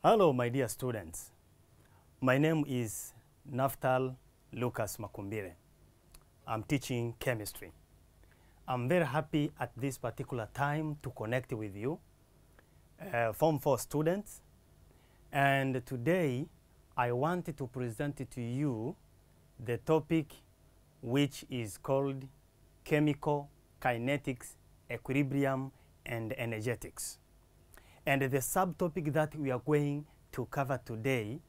Hello, my dear students. My name is Naftal Lucas Makumbire. I'm teaching chemistry. I'm very happy at this particular time to connect with you, Form 4 students. And today, I wanted to present to you the topic which is called chemical kinetics, equilibrium, and energetics. And the subtopic that we are going to cover today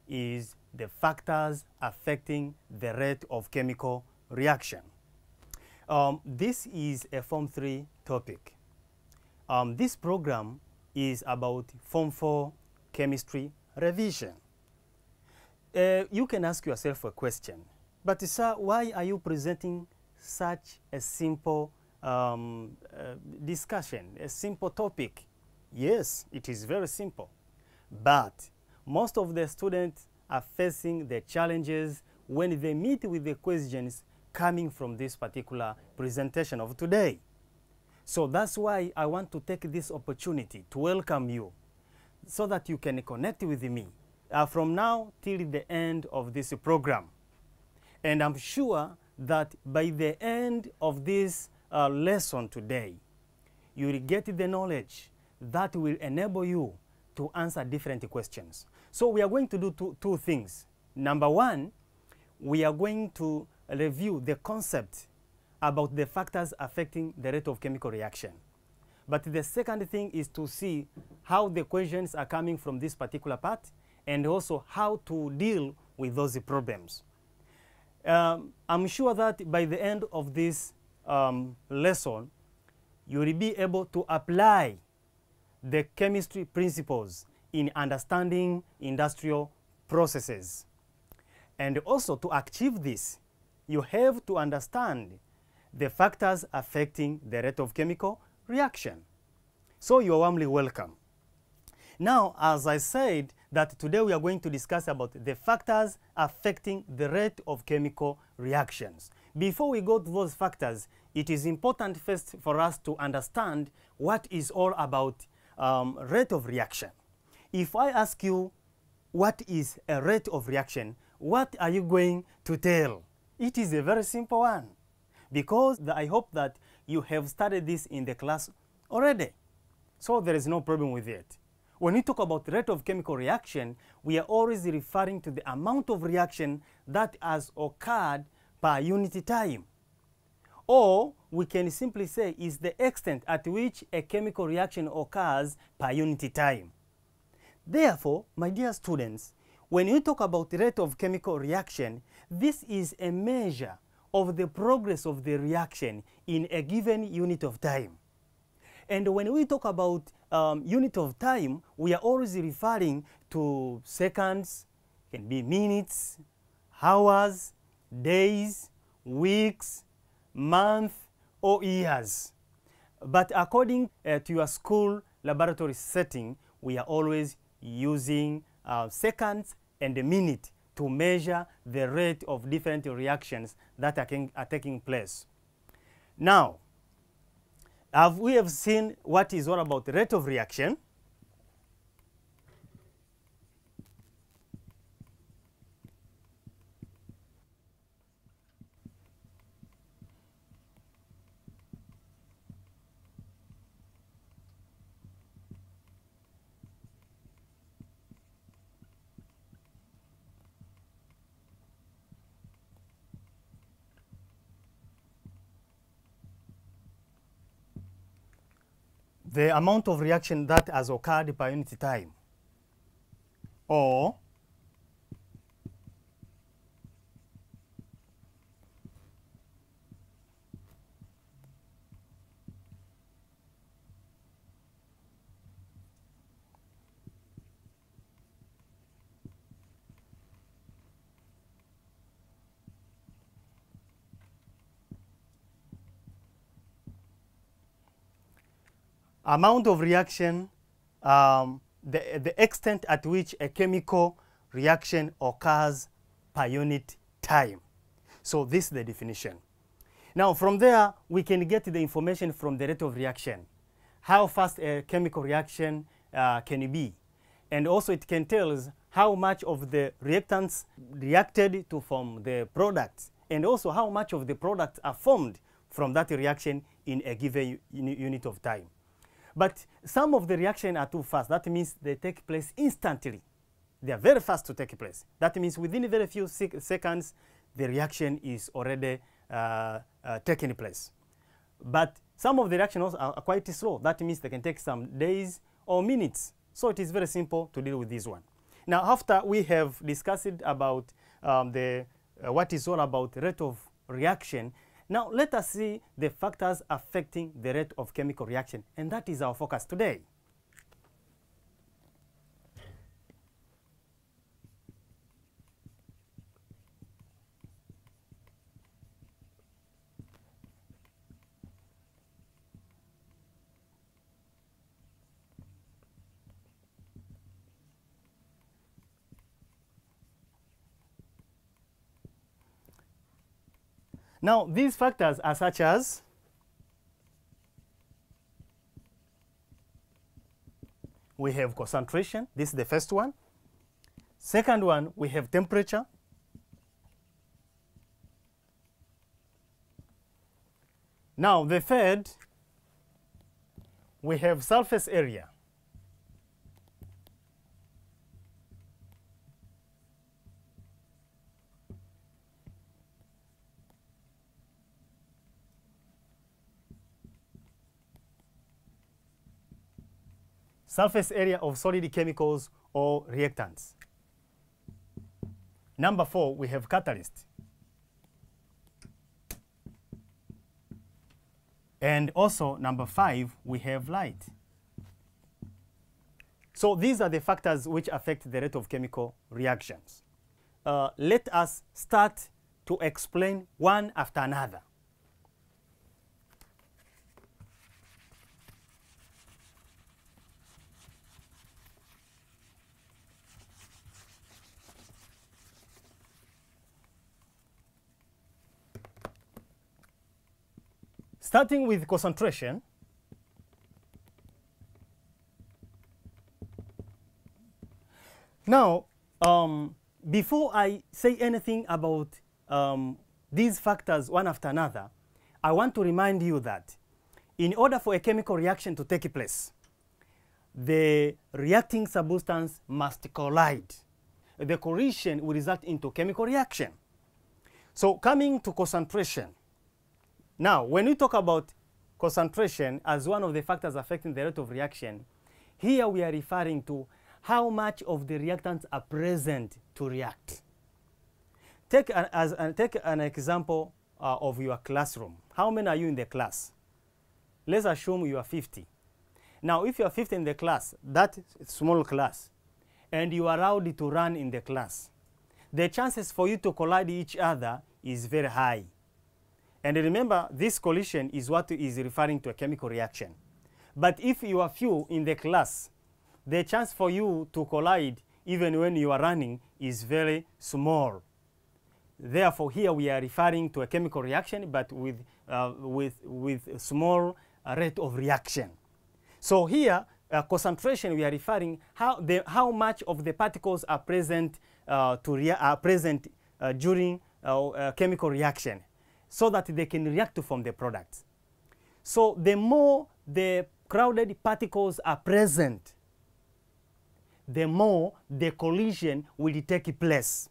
is the factors affecting the rate of chemical reaction. This is a Form 3 topic. This program is about Form 4 chemistry revision. You can ask yourself a question, but sir, why are you presenting such a simple discussion, a simple topic? Yes, it is very simple, but most of the students are facing the challenges when they meet with the questions coming from this particular presentation of today. So that's why I want to take this opportunity to welcome you so that you can connect with me from now till the end of this program. And I'm sure that by the end of this lesson today, you will get the knowledge that will enable you to answer different questions. So we are going to do two things. Number one, we are going to review the concept about the factors affecting the rate of chemical reaction. But the second thing is to see how the questions are coming from this particular part and also how to deal with those problems. I'm sure that by the end of this lesson, you will be able to apply the chemistry principles in understanding industrial processes. And also to achieve this, you have to understand the factors affecting the rate of chemical reaction. So you are warmly welcome. Now, as I said, that today we are going to discuss about the factors affecting the rate of chemical reactions. Before we go to those factors, it is important first for us to understand what is all about rate of reaction. If I ask you what is a rate of reaction, what are you going to tell? It is a very simple one, because I hope that you have studied this in the class already. So there is no problem with it. When we talk about rate of chemical reaction, we are always referring to the amount of reaction that has occurred per unit time. Or we can simply say is the extent at which a chemical reaction occurs per unit time. Therefore, my dear students, when you talk about the rate of chemical reaction, this is a measure of the progress of the reaction in a given unit of time. And when we talk about unit of time, we are always referring to seconds, can be minutes, hours, days, weeks, month, or years. But according to your school laboratory setting, we are always using seconds and a minute to measure the rate of different reactions that are taking place. Now, we have seen what is all about the rate of reaction. The amount of reaction that has occurred per unit time, or amount of reaction, the extent at which a chemical reaction occurs per unit time. So this is the definition. Now from there, we can get the information from the rate of reaction. How fast a chemical reaction can be. And also it can tell us how much of the reactants reacted to form the products, and also how much of the products are formed from that reaction in a given unit of time. But some of the reactions are too fast. That means they take place instantly. They are very fast to take place. That means within very few seconds, the reaction is already taking place. But some of the reactions are quite slow. That means they can take some days or minutes. So it is very simple to deal with this one. Now, after we have discussed about what is all about rate of reaction, now let us see the factors affecting the rate of chemical reaction. And that is our focus today. Now, these factors are such as we have concentration. This is the first one. Second one, we have temperature. Now, the third, we have surface area. Surface area of solid chemicals or reactants. Number 4, we have catalyst. And also, number 5, we have light. So these are the factors which affect the rate of chemical reactions. Let us start to explain one after another. Starting with concentration, now, before I say anything about these factors one after another, I want to remind you that in order for a chemical reaction to take place, the reacting substance must collide. The collision will result into chemical reaction. So coming to concentration, now, when we talk about concentration as one of the factors affecting the rate of reaction, here we are referring to how much of the reactants are present to react. Take an example of your classroom. How many are you in the class? Let's assume you are 50. Now, if you are 50 in the class, that small class, and you are allowed to run in the class, the chances for you to collide each other is very high. And remember, this collision is what is referring to a chemical reaction. But if you are few in the class, the chance for you to collide, even when you are running, is very small. Therefore, here we are referring to a chemical reaction, but with small rate of reaction. So here, concentration, we are referring how much of the particles are present during chemical reaction, so that they can react to form the products. So the more the crowded particles are present, the more the collision will take place.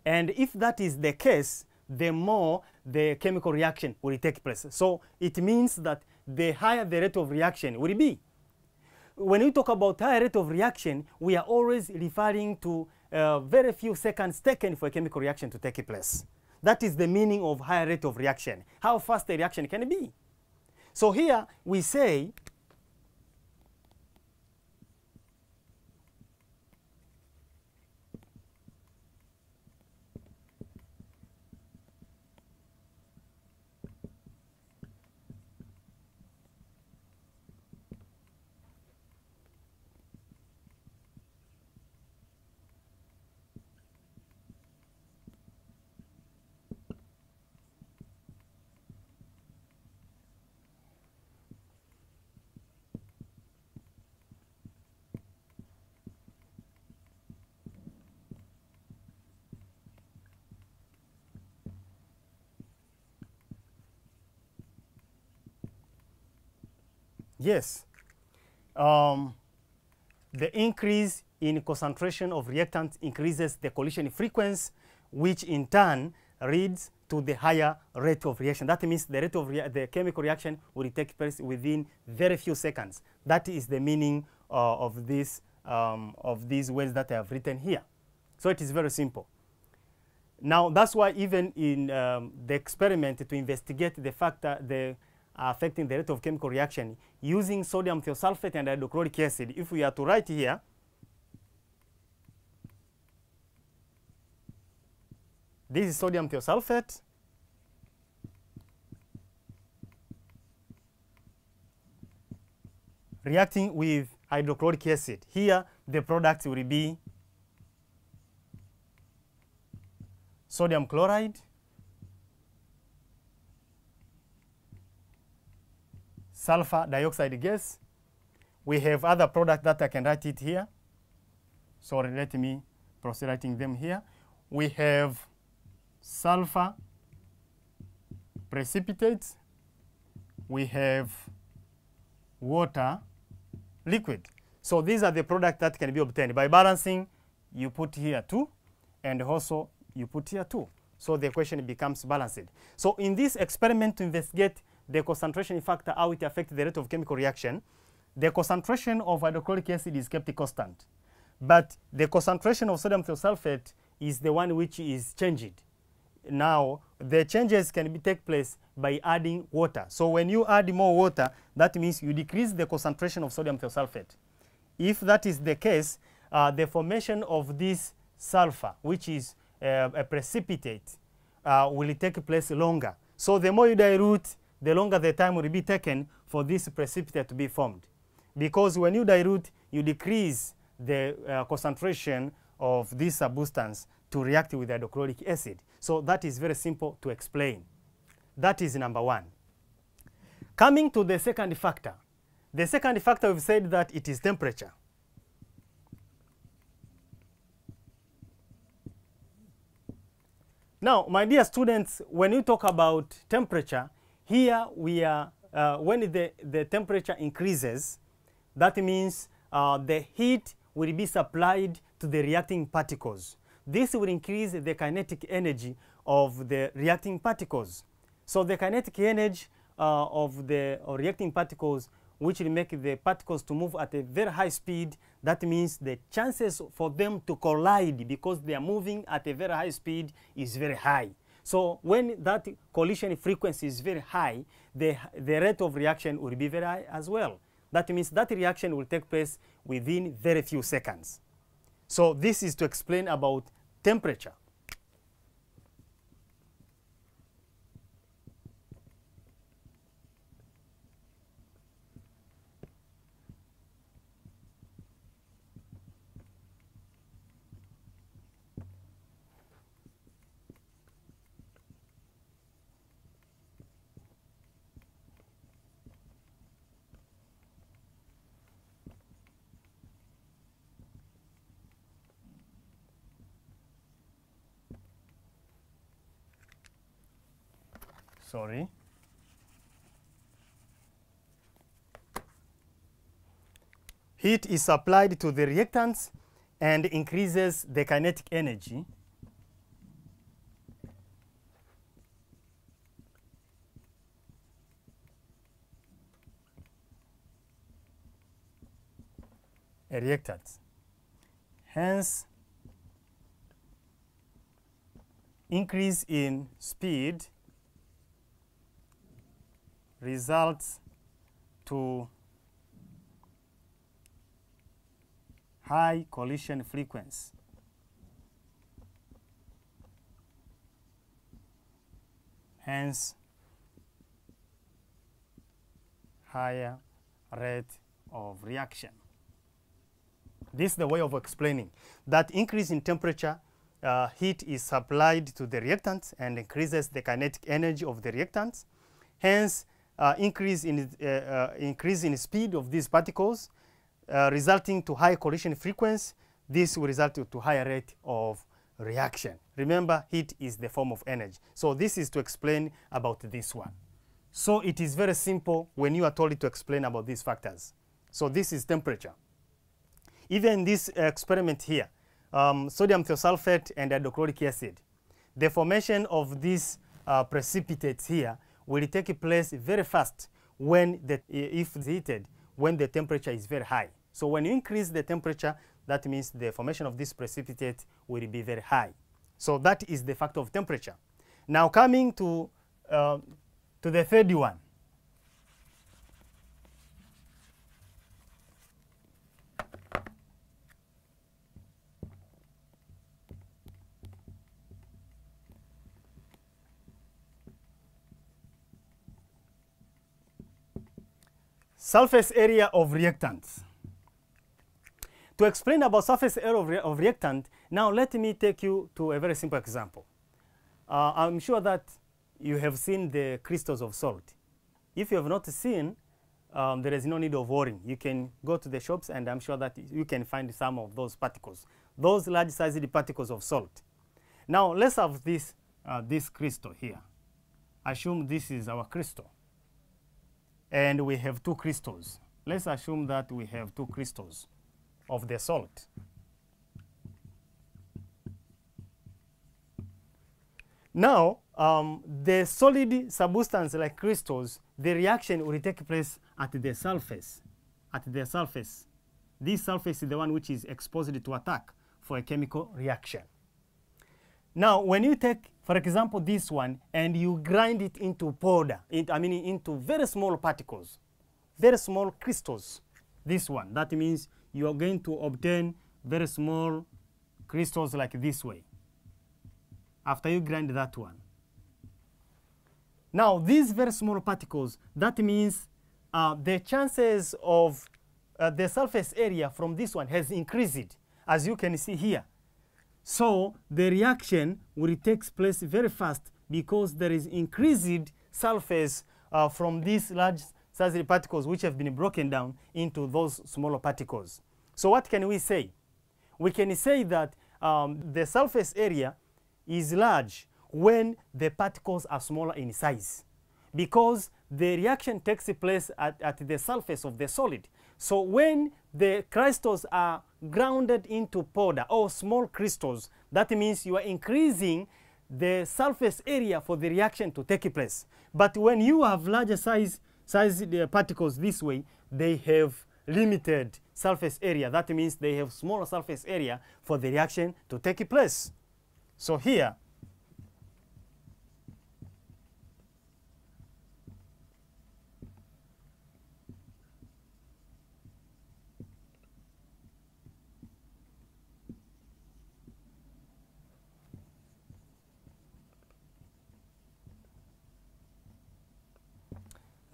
And if that is the case, the more the chemical reaction will take place. So it means that the higher the rate of reaction will be. When we talk about high rate of reaction, we are always referring to very few seconds taken for a chemical reaction to take place. That is the meaning of high rate of reaction, how fast the reaction can be. So here we say Yes. The increase in concentration of reactant increases the collision frequency, which in turn leads to the higher rate of reaction. That means the rate of the chemical reaction will take place within very few seconds. That is the meaning of these words that I have written here. So it is very simple. Now that's why even in the experiment to investigate the factor affecting the rate of chemical reaction using sodium thiosulfate and hydrochloric acid, if we are to write here, this is sodium thiosulfate, reacting with hydrochloric acid. Here the product will be sodium chloride, sulfur dioxide gas. We have other products that I can write it here. Sorry, let me proceed writing them here. We have sulfur precipitates. We have water liquid. So these are the products that can be obtained. By balancing, you put here 2, and also you put here 2. So the equation becomes balanced. So in this experiment to investigate the concentration factor, how it affects the rate of chemical reaction, the concentration of hydrochloric acid is kept constant. But the concentration of sodium thiosulfate is the one which is changed. Now, the changes can take place by adding water. So when you add more water, that means you decrease the concentration of sodium thiosulfate. If that is the case, the formation of this sulfur, which is a precipitate, will take place longer. So the more you dilute, the longer the time will be taken for this precipitate to be formed. Because when you dilute, you decrease the concentration of this substance to react with hydrochloric acid. So that is very simple to explain. That is number 1. Coming to the second factor. The second factor, we've said that it is temperature. Now, my dear students, when you talk about temperature, here we are, when the temperature increases, that means the heat will be supplied to the reacting particles. This will increase the kinetic energy of the reacting particles. So the kinetic energy of the reacting particles, which will make the particles to move at a very high speed, that means the chances for them to collide because they are moving at a very high speed is very high. So when that collision frequency is very high, the rate of reaction will be very high as well. That means that reaction will take place within very few seconds. So this is to explain about temperature. Sorry. Heat is supplied to the reactants and increases the kinetic energy. A reactant. Hence, increase in speed results to high collision frequency. Hence, higher rate of reaction. This is the way of explaining that increase in temperature, heat is supplied to the reactants and increases the kinetic energy of the reactants. Hence, increase in speed of these particles, resulting to high collision frequency. This will result to higher rate of reaction. Remember, heat is the form of energy. So this is to explain about this one. So it is very simple when you are told to explain about these factors. So this is temperature. Even this experiment here, sodium thiosulfate and hydrochloric acid, the formation of these precipitates here will take place very fast when if it's heated, when the temperature is very high. So when you increase the temperature, that means the formation of this precipitate will be very high. So that is the factor of temperature. Now coming to the third one. Surface area of reactants. To explain about surface area of reactant, now let me take you to a very simple example. I'm sure that you have seen the crystals of salt. If you have not seen, there is no need of worrying. You can go to the shops and I'm sure that you can find some of those particles, those large-sized particles of salt. Now let's have this crystal here. Assume this is our crystal. And we have two crystals. Let's assume that we have two crystals of the salt. Now, the solid substance like crystals, the reaction will take place at the surface. At the surface. This surface is the one which is exposed to attack for a chemical reaction. Now, when you take, for example, this one, and you grind it into powder, into very small particles, very small crystals, this one, that means you are going to obtain very small crystals like this way, after you grind that one. Now, these very small particles, that means the chances of the surface area from this one has increased, as you can see here. So the reaction will take place very fast because there is increased surface from these large-sized particles which have been broken down into those smaller particles. So what can we say? We can say that the surface area is large when the particles are smaller in size, because the reaction takes place at the surface of the solid. So when the crystals are grounded into powder or small crystals, that means you are increasing the surface area for the reaction to take place. But when you have larger sized particles this way, they have limited surface area. That means they have smaller surface area for the reaction to take place. So here,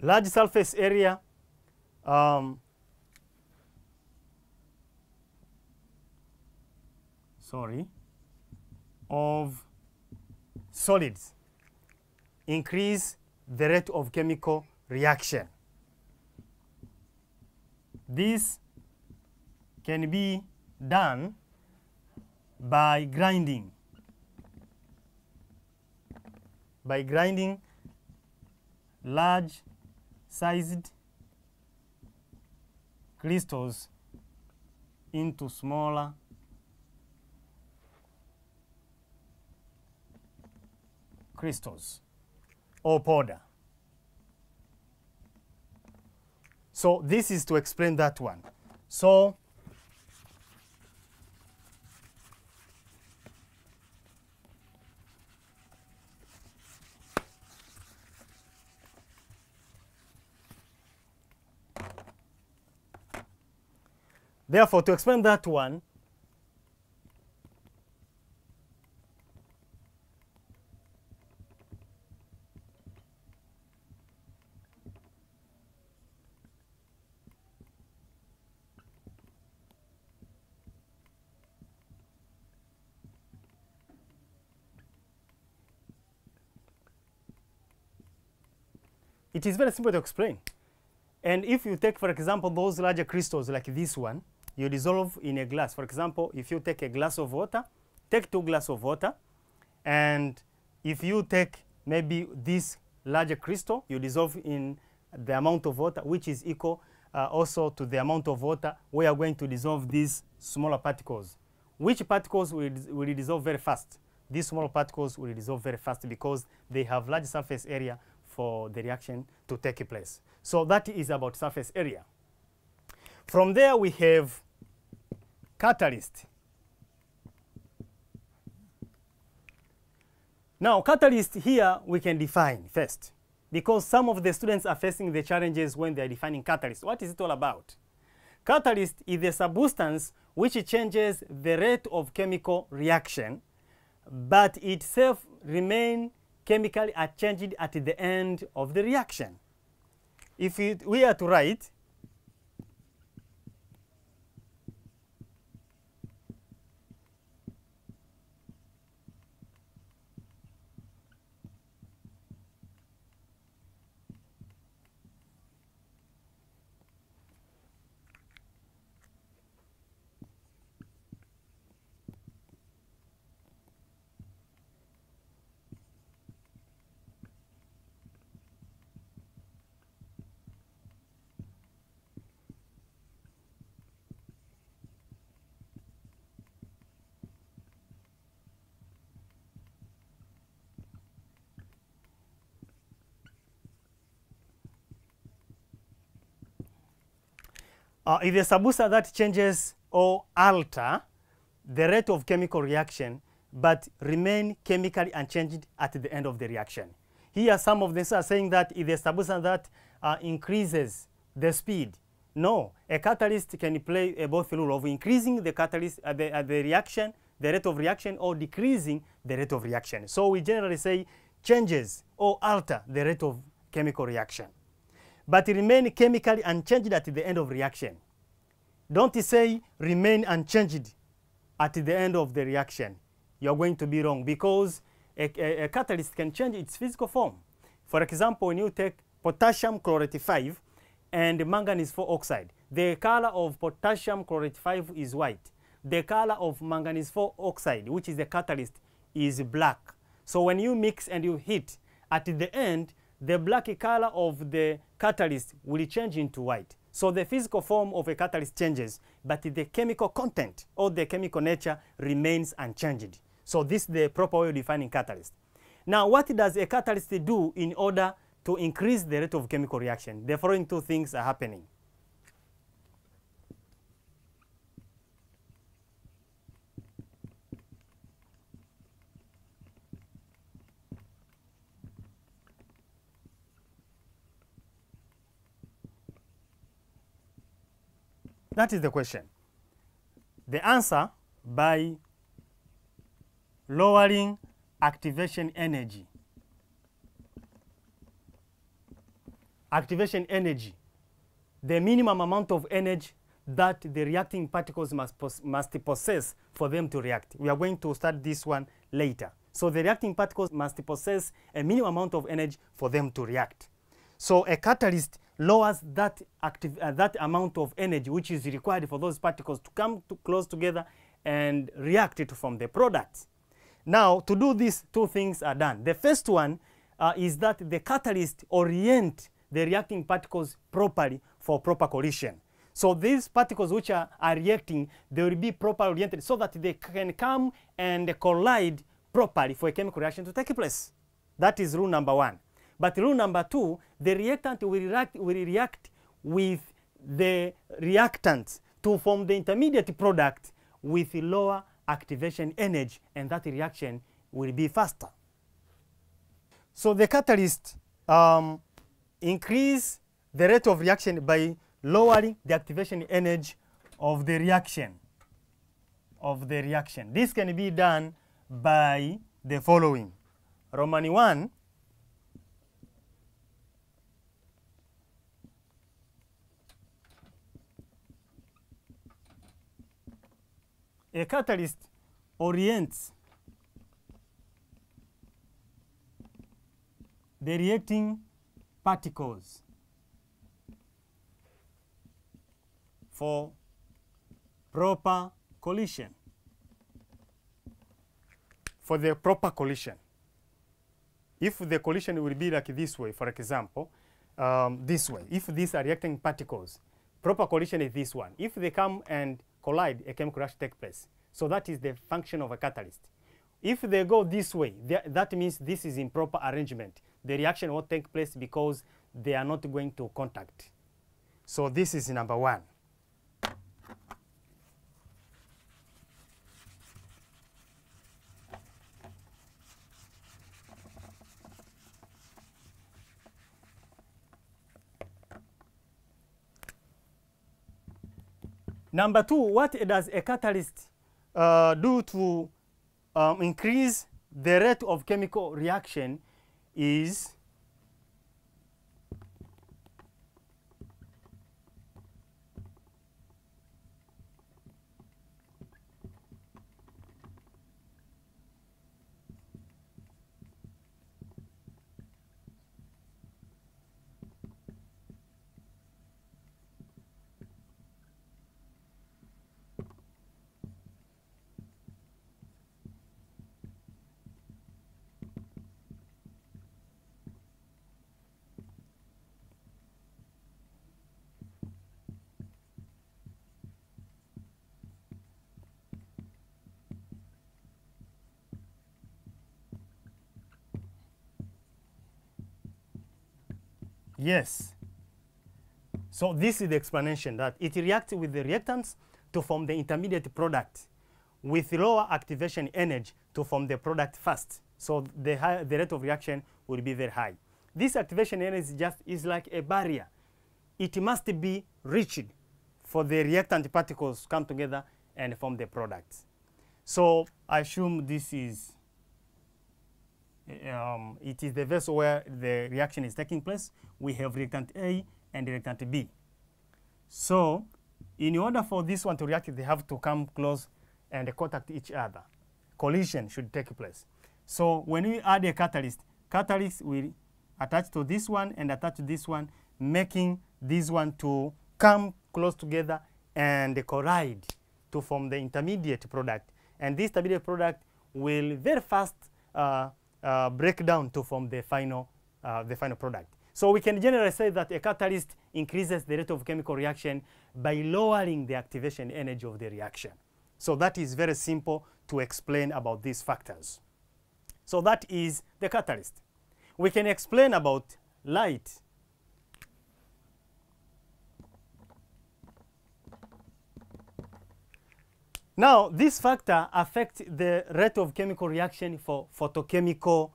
large surface area of solids increase the rate of chemical reaction. This can be done by grinding. By grinding large-sized crystals into smaller crystals or powder. So this is to explain that one. So therefore, to explain that one, it is very simple to explain. And if you take, for example, those larger crystals like this one, you dissolve in a glass. For example, if you take a glass of water, take 2 glasses of water, and if you take maybe this larger crystal, you dissolve in the amount of water which is equal also to the amount of water we are going to dissolve these smaller particles. Which particles will dissolve very fast? These small particles will dissolve very fast because they have large surface area for the reaction to take place. So that is about surface area. From there we have catalyst. Now catalyst here we can define first, because some of the students are facing the challenges when they are defining catalyst. What is it all about? Catalyst is a substance which changes the rate of chemical reaction, but itself remains chemically unchanged at the end of the reaction. If we are to write if a substance that changes or alter the rate of chemical reaction but remain chemically unchanged at the end of the reaction. Here some of them are saying that if a substance that increases the speed. No, a catalyst can play both role of increasing the catalyst the reaction, the rate of reaction, or decreasing the rate of reaction. So we generally say changes or alter the rate of chemical reaction, but remain chemically unchanged at the end of reaction. Don't say remain unchanged at the end of the reaction. You're going to be wrong, because a catalyst can change its physical form. For example, when you take potassium chlorate 5 and manganese 4 oxide, the color of potassium chlorate 5 is white. The color of manganese 4 oxide, which is the catalyst, is black. So when you mix and you heat, at the end, the black color of the catalyst will change into white. So the physical form of a catalyst changes, but the chemical content or the chemical nature remains unchanged. So this is the proper way of defining catalyst. Now, what does a catalyst do in order to increase the rate of chemical reaction? The following two things are happening. That is the question. The answer, by lowering activation energy. Activation energy, the minimum amount of energy that the reacting particles must possess for them to react. We are going to start this one later. So the reacting particles must possess a minimum amount of energy for them to react. So a catalyst lowers that amount of energy which is required for those particles to come close together and react to form the product. Now, to do this, two things are done. The first one is that the catalyst orients the reacting particles properly for proper collision. So these particles which are reacting, they will be properly oriented so that they can come and collide properly for a chemical reaction to take place. That is rule number one. But rule number two, the reactant will react with the reactants to form the intermediate product with lower activation energy, and that reaction will be faster. So the catalyst increase the rate of reaction by lowering the activation energy of the reaction. This can be done by the following. Roman 1, a catalyst orients the reacting particles for proper collision. if the collision will be like this way, for example, this way, if these are reacting particles, proper collision is this one. If they come and collide, a chemical reaction takes place. So that is the function of a catalyst. If they go this way, that means this is improper arrangement. The reaction won't take place because they are not going to contact. So this is number one. Number two, what does a catalyst do to increase the rate of chemical reaction is yes. So this is the explanation, that it reacts with the reactants to form the intermediate product with lower activation energy to form the product first. So the rate of reaction will be very high. This activation energy is like a barrier. It must be reached for the reactant particles to come together and form the product. So I assume this is it is the vessel where the reaction is taking place. We have reactant A and reactant B. So in order for this one to react, they have to come close and contact each other. Collision should take place. So when we add a catalyst, catalyst will attach to this one and attach to this one, making this one to come close together and collide to form the intermediate product. And this intermediate product will very fast break down to form the final product. So we can generally say that a catalyst increases the rate of chemical reaction by lowering the activation energy of the reaction. So that is very simple to explain about these factors. So that is the catalyst. We can explain about light. Now, this factor affects the rate of chemical reaction for photochemical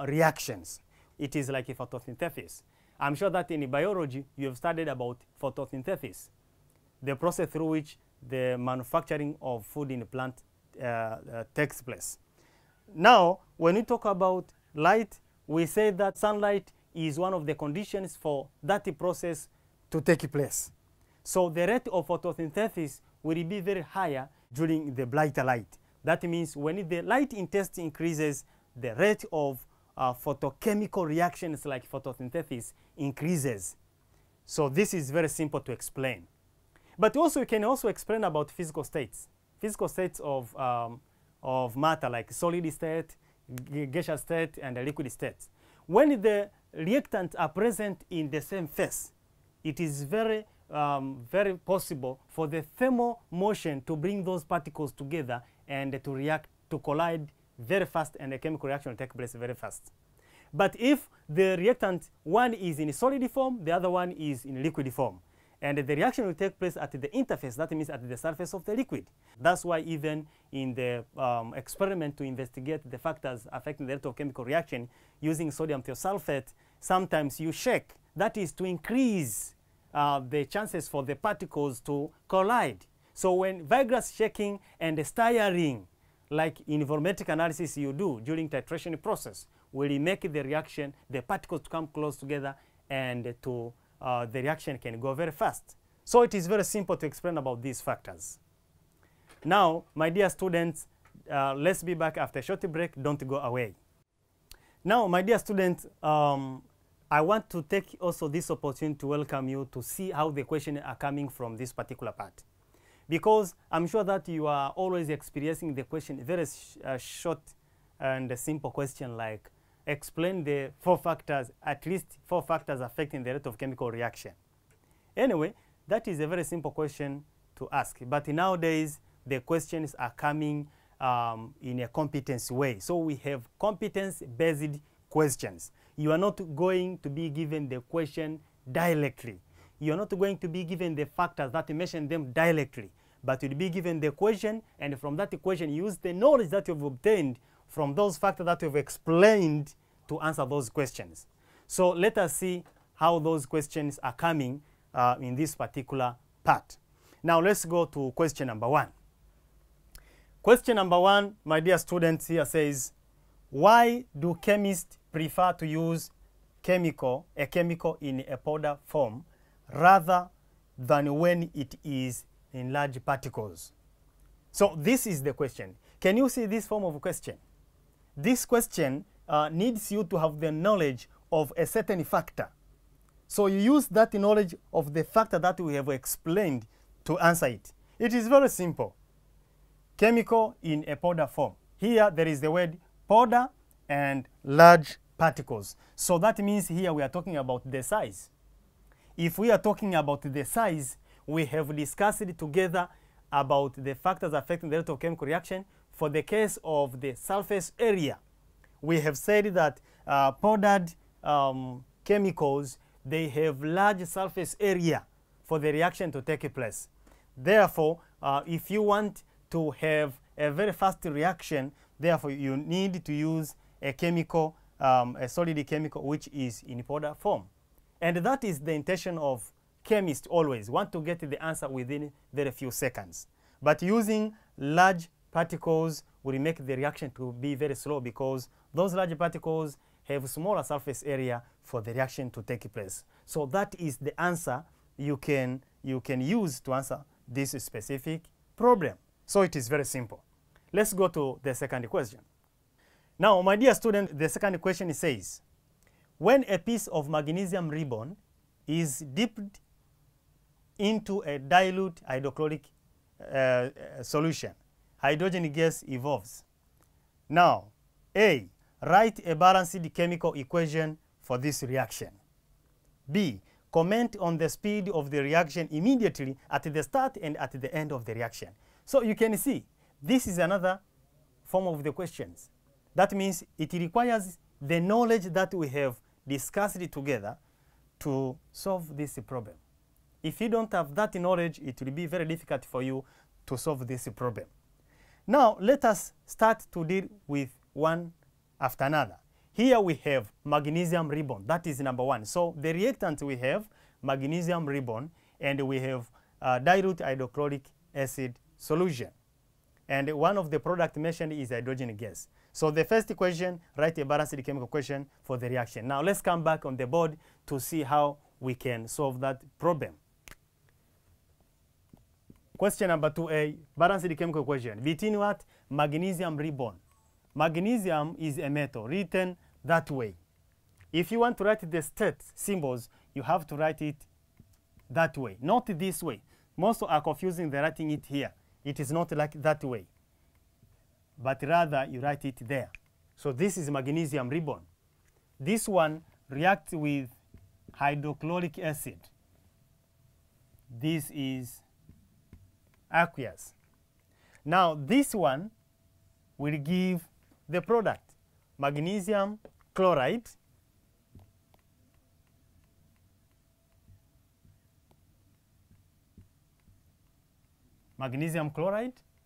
reactions. It is like a photosynthesis. I'm sure that in biology, you have studied about photosynthesis, the process through which the manufacturing of food in a plant takes place. Now, when we talk about light, we say that sunlight is one of the conditions for that process to take place. So the rate of photosynthesis will be very higher during the brighter light. That means when the light intensity increases, the rate of photochemical reactions like photosynthesis increases. So this is very simple to explain. But also you can also explain about physical states of matter, like solid state, gaseous state, and liquid state. When the reactants are present in the same phase, it is very possible for the thermal motion to bring those particles together and to react, to collide very fast, and a chemical reaction will take place very fast. But if the reactant, one is in solid form, the other one is in liquid form, and the reaction will take place at the interface, that means at the surface of the liquid. That's why even in the experiment to investigate the factors affecting the rate of chemical reaction using sodium thiosulfate, sometimes you shake. That is to increase the chances for the particles to collide. So when vigorous shaking and stirring, like in volumetric analysis you do during titration process, will make the reaction, the particles to come close together, and to the reaction can go very fast. So it is very simple to explain about these factors. Now, my dear students, let's be back after a short break. Don't go away. Now, my dear students, I want to take also this opportunity to welcome you to see how the questions are coming from this particular part. Because I'm sure that you are always experiencing the question, very short and simple question like, explain the 4 factors, at least 4 factors affecting the rate of chemical reaction. Anyway, that is a very simple question to ask. But nowadays, the questions are coming in a competence way. So we have competence-based questions. You are not going to be given the question directly. You are not going to be given the factors that mention them directly, but you'll be given the question, and from that equation, use the knowledge that you've obtained from those factors that you've explained to answer those questions. So let us see how those questions are coming in this particular part. Now let's go to question number 1. Question number 1, my dear students, here says, why do chemists prefer to use a chemical in a powder form rather than when it is in large particles? So this is the question. Can you see this form of question? This question needs you to have the knowledge of a certain factor. So you use that knowledge of the factor that we have explained to answer it. It is very simple. Chemical in a powder form. Here there is the word powder and large particles. So that means here we are talking about the size. If we are talking about the size, we have discussed together about the factors affecting the rate of chemical reaction. For the case of the surface area, we have said that powdered chemicals, they have large surface area for the reaction to take place. Therefore, if you want to have a very fast reaction, therefore you need to use a chemical, a solid chemical which is in powder form. And that is the intention of chemists always, want to get the answer within very few seconds. But using large particles will make the reaction to be very slow, because those large particles have smaller surface area for the reaction to take place. So that is the answer you can use to answer this specific problem. So it is very simple. Let's go to the second question. Now, my dear student, the second question says, when a piece of magnesium ribbon is dipped into a dilute hydrochloric solution, hydrogen gas evolves. Now, A, write a balanced chemical equation for this reaction. B, comment on the speed of the reaction immediately at the start and at the end of the reaction. So you can see, this is another form of the questions. That means it requires the knowledge that we have discussed together to solve this problem. If you don't have that knowledge, it will be very difficult for you to solve this problem. Now, let us start to deal with one after another. Here we have magnesium ribbon. That is number 1. So the reactant we have magnesium ribbon, and we have dilute hydrochloric acid solution. And one of the products mentioned is hydrogen gas. So the first equation, write a balanced chemical equation for the reaction. Now let's come back on the board to see how we can solve that problem. Question number 2A, balanced chemical equation. Between what? Magnesium ribbon. Magnesium is a metal written that way. If you want to write the state symbols, you have to write it that way, not this way. Most are confusing the writing it here. It is not like that way, but rather you write it there. So this is magnesium ribbon. This one reacts with hydrochloric acid. This is aqueous. Now this one will give the product magnesium chloride,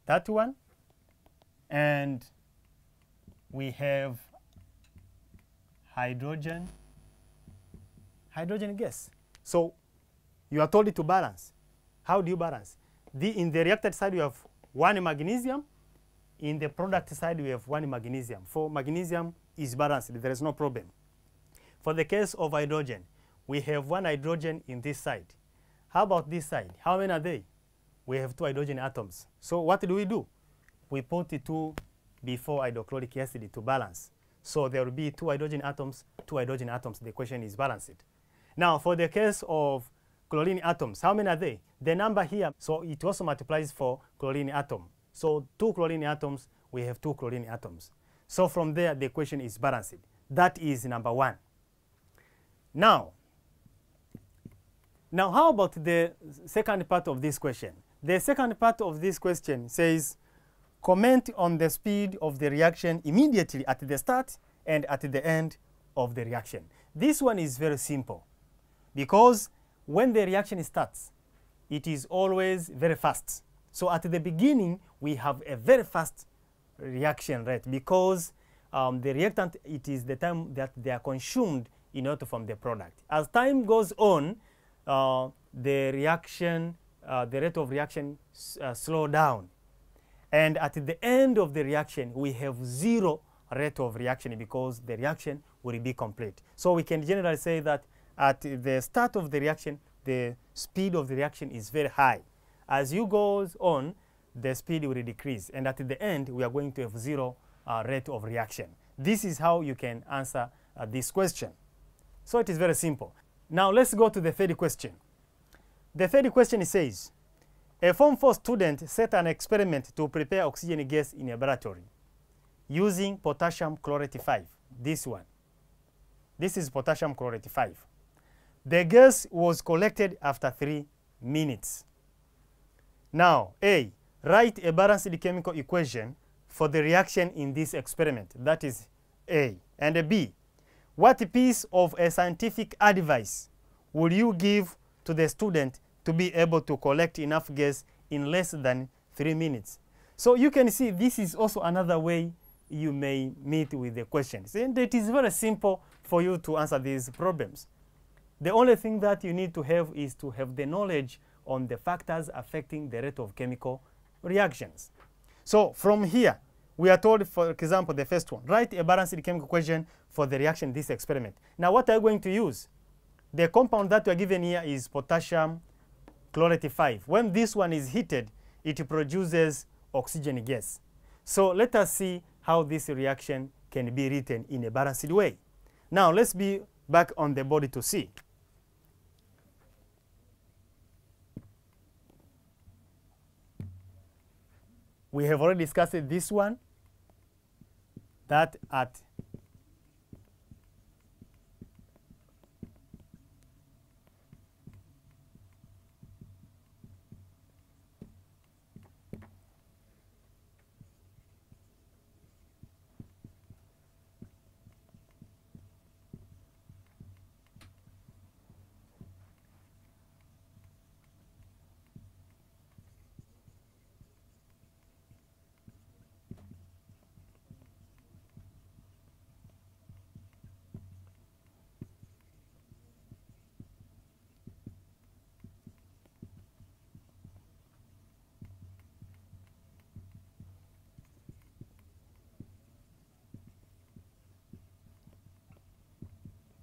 that one, and we have hydrogen gas. So you are told to balance. How do you balance? In the reactant side, we have 1 magnesium. In the product side, we have 1 magnesium. For magnesium is balanced. There is no problem. For the case of hydrogen, we have 1 hydrogen in this side. How about this side? How many are they? We have 2 hydrogen atoms. So what do? We put 2 before hydrochloric acid to balance. So there will be 2 hydrogen atoms, 2 hydrogen atoms. The equation is balanced. Now, for the case of chlorine atoms, how many are they? The number here, so it also multiplies for chlorine atom. So 2 chlorine atoms, we have 2 chlorine atoms. So from there, the equation is balanced. That is number 1. Now how about the second part of this question? The second part of this question says, comment on the speed of the reaction immediately at the start and at the end of the reaction. This one is very simple because when the reaction starts, it is always very fast. So at the beginning, we have a very fast reaction rate because the reactant, it is the time that they are consumed in order to form the product. As time goes on, the rate of reaction slow down. And at the end of the reaction, we have 0 rate of reaction because the reaction will be complete. So we can generally say that at the start of the reaction, the speed of the reaction is very high. As you go on, the speed will decrease. And at the end, we are going to have 0 rate of reaction. This is how you can answer this question. So it is very simple. Now let's go to the third question. The third question says, a Form 4 student set an experiment to prepare oxygen gas in a laboratory using potassium chlorate 5. This one. This is potassium chlorate 5. The gas was collected after 3 minutes. Now, A, write a balanced chemical equation for the reaction in this experiment. That is A. And B, what piece of a scientific advice would you give to the student to be able to collect enough gas in less than 3 minutes? So you can see this is also another way you may meet with the questions. And it is very simple for you to answer these problems. The only thing that you need to have is to have the knowledge on the factors affecting the rate of chemical reactions. So from here, we are told, for example, the first one, write a balanced chemical equation for the reaction in this experiment. Now what are you going to use? The compound that we are given here is potassium chlorate 5. When this one is heated, it produces oxygen gas. So let us see how this reaction can be written in a balanced way. Now let's be back on the body to see. We have already discussed this one, that at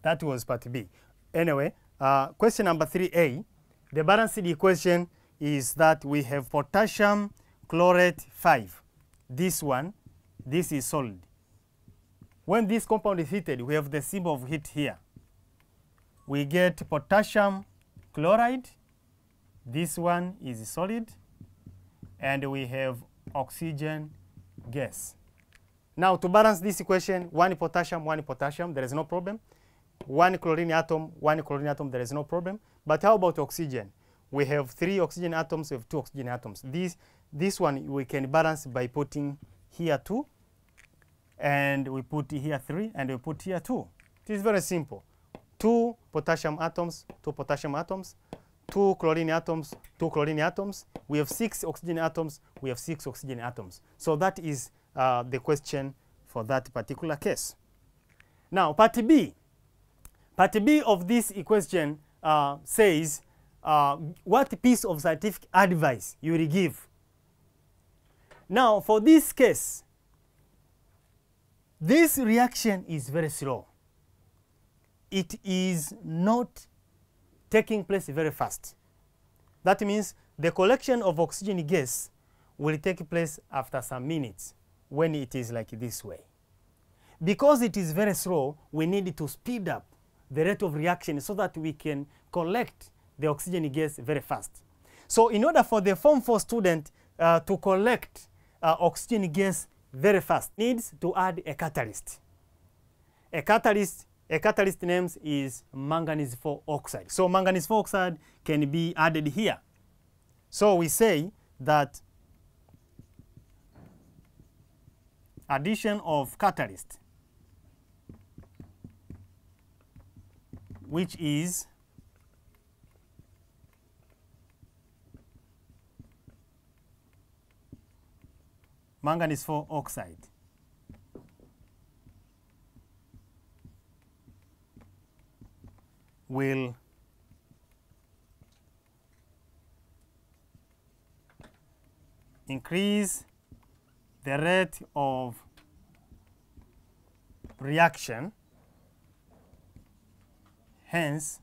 that was part B. Anyway, question number 3A, the balanced equation is that we have potassium chlorate 5. This one, this is solid. When this compound is heated, we have the symbol of heat here. We get potassium chloride. This one is solid. And we have oxygen gas. Now, to balance this equation, one potassium, there is no problem. One chlorine atom, there is no problem. But how about oxygen? We have 3 oxygen atoms, we have 2 oxygen atoms. This one we can balance by putting here 2, and we put here 3, and we put here 2. It is very simple. 2 potassium atoms, 2 potassium atoms, 2 chlorine atoms, 2 chlorine atoms. We have 6 oxygen atoms, we have 6 oxygen atoms. So that is the question for that particular case. Now, part B. Part B of this equation says what piece of scientific advice you will give. Now, for this case, this reaction is very slow. It is not taking place very fast. That means the collection of oxygen gas will take place after some minutes when it is like this way. Because it is very slow, we need to speed up the rate of reaction so that we can collect the oxygen gas very fast. So in order for the Form 4 student to collect oxygen gas very fast, needs to add a catalyst. A catalyst name is manganese 4 oxide. So manganese 4 oxide can be added here. So we say that addition of catalyst, which is manganese 4 oxide, will increase the rate of reaction, hence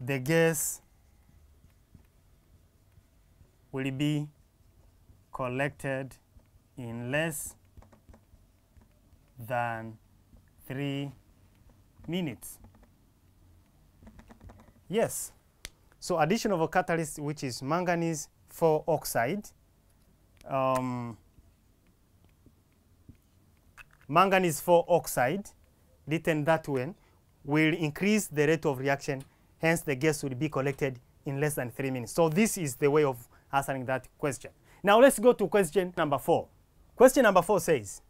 the gas will be collected in less than 3 minutes. Yes. So addition of a catalyst, which is manganese 4 oxide, manganese 4 oxide, written that way, will increase the rate of reaction, hence the gas will be collected in less than 3 minutes. So this is the way of answering that question. Now let's go to question number 4. Question number 4 says,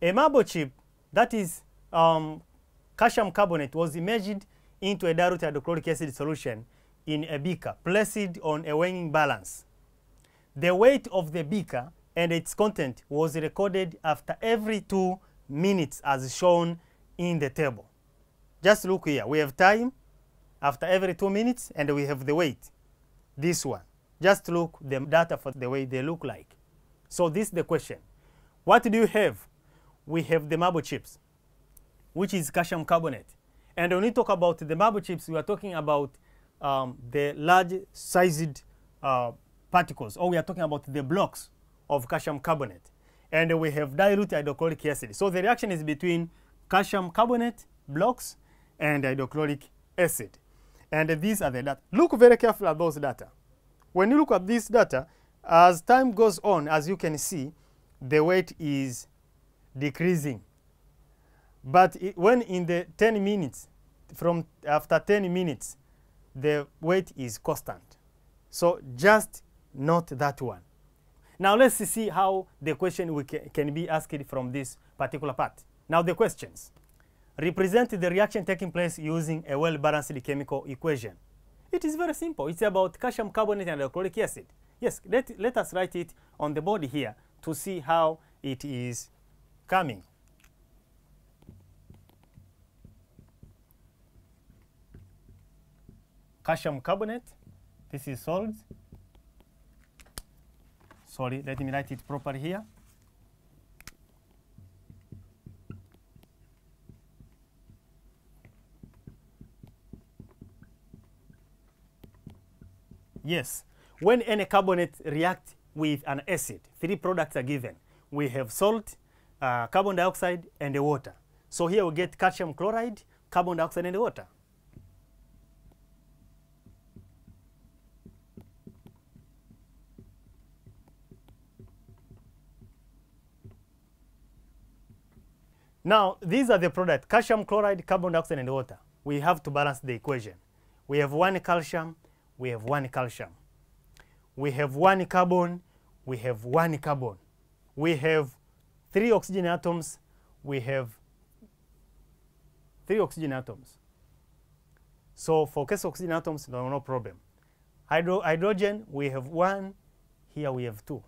a marble chip, that is calcium carbonate, was immersed into a dilute hydrochloric acid solution in a beaker placed on a weighing balance. The weight of the beaker and its content was recorded after every 2 minutes as shown in the table. Just look here. We have time after every 2 minutes and we have the weight. This one. Just look the data for the way they look like. So this is the question. What do you have? We have the marble chips, which is calcium carbonate. And when we talk about the marble chips, we are talking about the large sized particles, or we are talking about the blocks of calcium carbonate. And we have dilute hydrochloric acid. So the reaction is between calcium carbonate blocks and hydrochloric acid. And these are the data. Look very carefully at those data. When you look at this data, as time goes on, as you can see, the weight is decreasing. But when in the 10 minutes, from after 10 minutes, the weight is constant. So just note that one. Now let's see how the question can be asked from this particular part. Now the questions. Represent the reaction taking place using a well-balanced chemical equation. It is very simple. It's about calcium carbonate and hydrochloric acid. Yes, let us write it on the board here to see how it is coming. Calcium carbonate, this is solid. Sorry, let me write it properly here. Yes, when any carbonate reacts with an acid, 3 products are given. We have salt, carbon dioxide, and the water. So here we get calcium chloride, carbon dioxide, and the water. Now, these are the products, calcium chloride, carbon dioxide, and water. We have to balance the equation. We have 1 calcium, we have 1 calcium. We have 1 carbon, we have 1 carbon. We have 3 oxygen atoms, we have 3 oxygen atoms. So for case oxygen atoms, no problem. Hydrogen, we have 1, here we have 2.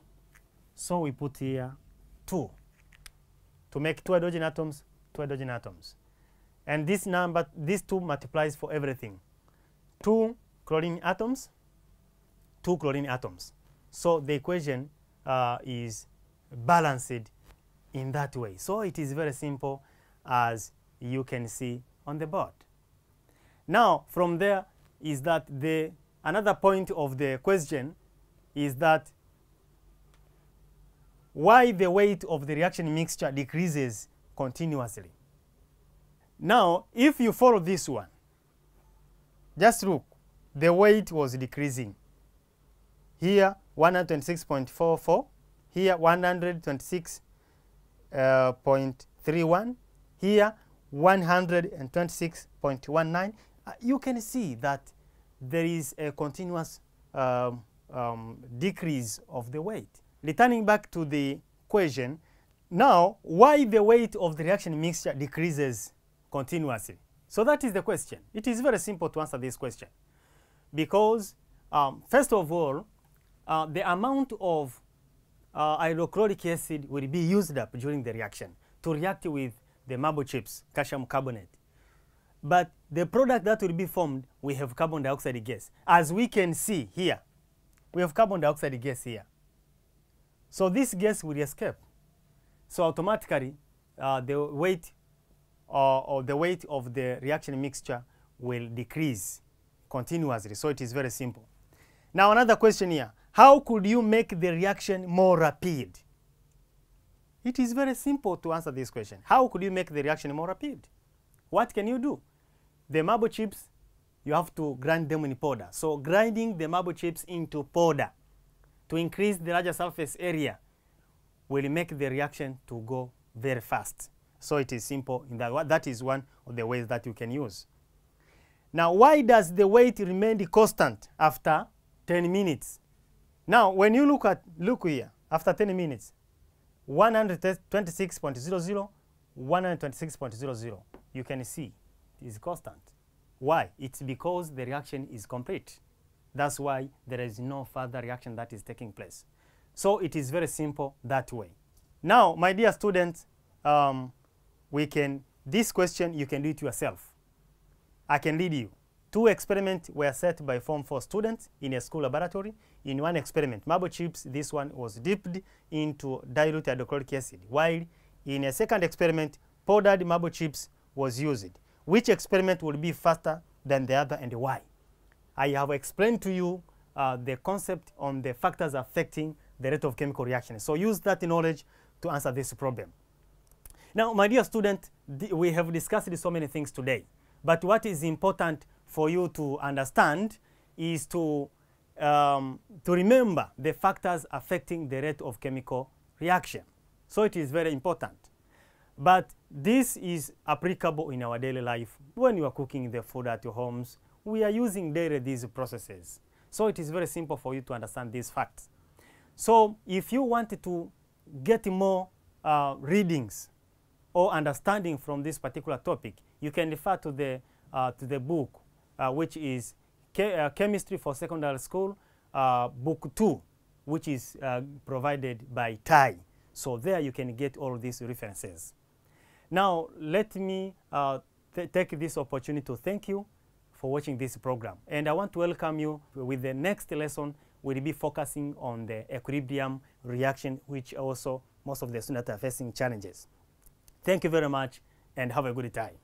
So we put here 2. To make 2 hydrogen atoms, 2 hydrogen atoms. And this number, these 2 multiplies for everything. 2 chlorine atoms, 2 chlorine atoms. So the equation is balanced in that way. So it is very simple, as you can see on the board. Now, from there is that another point of the question is that why the weight of the reaction mixture decreases continuously. Now, if you follow this one, just look, the weight was decreasing. Here 126.44, here 126.31, here 126.19, you can see that there is a continuous decrease of the weight. Returning back to the equation, now why the weight of the reaction mixture decreases continuously? So that is the question. It is very simple to answer this question because first of all, the amount of hydrochloric acid will be used up during the reaction to react with the marble chips, calcium carbonate. But the product that will be formed, we have carbon dioxide gas. As we can see here, we have carbon dioxide gas here. So this gas will escape. So automatically, the weight or the weight of the reaction mixture will decrease continuously. So it is very simple. Now another question here. How could you make the reaction more rapid? It is very simple to answer this question. How could you make the reaction more rapid? What can you do? The marble chips, you have to grind them in powder. So grinding the marble chips into powder to increase the larger surface area will make the reaction to go very fast. So it is simple in that. That is one of the ways that you can use. Now, why does the weight remain constant after 10 minutes? Now, when you look here, after 10 minutes, 126.00, 126.00, you can see it is constant. Why? It's because the reaction is complete. That's why there is no further reaction that is taking place. So it is very simple that way. Now, my dear students, this question you can do it yourself. I can lead you. 2 experiments were set by Form 4 students in a school laboratory. In one experiment, marble chips, this one was dipped into dilute hydrochloric acid, while in a second experiment, powdered marble chips was used. Which experiment will be faster than the other and why? I have explained to you the concept on the factors affecting the rate of chemical reaction. So use that knowledge to answer this problem. Now, my dear student, we have discussed so many things today. But what is important for you to understand is to remember the factors affecting the rate of chemical reaction. So it is very important. But this is applicable in our daily life. When you are cooking the food at your homes, we are using daily these processes. So it is very simple for you to understand these facts. So if you want to get more readings or understanding from this particular topic, you can refer to the book, which is Chemistry for Secondary School, Book 2, which is provided by TAI. So there you can get all these references. Now, let me take this opportunity to thank you for watching this program. And I want to welcome you with the next lesson. We'll be focusing on the equilibrium reaction, which also most of the students are facing challenges. Thank you very much and have a good time.